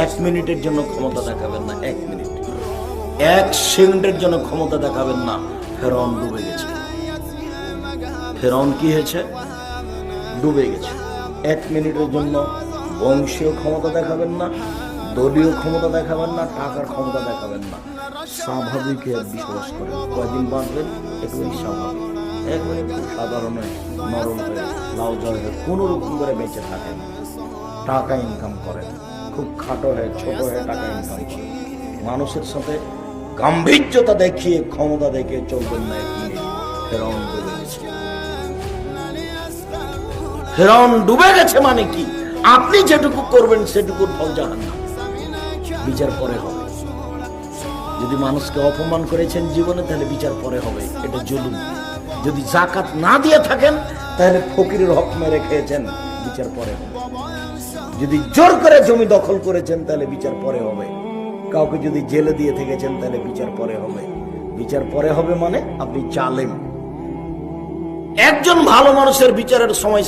1 মিনিটের জন্য ক্ষমতা দেখাবেন না, 1 মিনিট, 1 সেকেন্ডের জন্য ক্ষমতা দেখাবেন না। ফেরাউন ডুবে গেছে। ফেরাউন কি হয়েছে? ডুবে গেছে। 1 মিনিটের জন্য বংশীয় ক্ষমতা দেখাবেন না, দলীয় ক্ষমতা দেখাবেন না, টাকার ক্ষমতা দেখাবেন না। স্বাভাবিক বিশ্বাস করেন, কয়দিন বাঁচবেন? একেবারে স্বাভাবিক, একবারে খুব সাধারণ হয়ে, নরম হয়ে, লাউ জল হয়ে কোনো রকম করে বেঁচে থাকেন, টাকা ইনকাম করেন, খুব খাটো হয়ে ছোট হয়ে টাকা ইনকাম করেন। মানুষের সাথে গাম্ভীর্যতা দেখিয়ে ক্ষমতা দেখিয়ে চলবেন না। 1 মিনিট। ফেরাউন ডুবে গেছে। ফেরাউন ডুবে গেছে মানে কি? আপনি যেটুকু করবেন সেটুকুর ফল জাহান্নাম, বিচার পরে হবে। যদি মানুষকে অপমান করেছেন জীবনে, তাহলে বিচার পরে হবে, এটা জুলুম। যদি যাকাত না দিয়ে থাকেন, তাহলে ফকিরের হক মেরে খেয়েছেন, বিচার পরে হবে। যদি জোর করে জমি দখল করেছেন, তাহলে বিচার পরে হবে। কাউকে যদি জেলে দিয়ে থেকেছেন, তাহলে বিচার পরে হবে। বিচার পরে হবে মানে আপনি জালেম। একজন ভালো মানুষের বিচারের সময়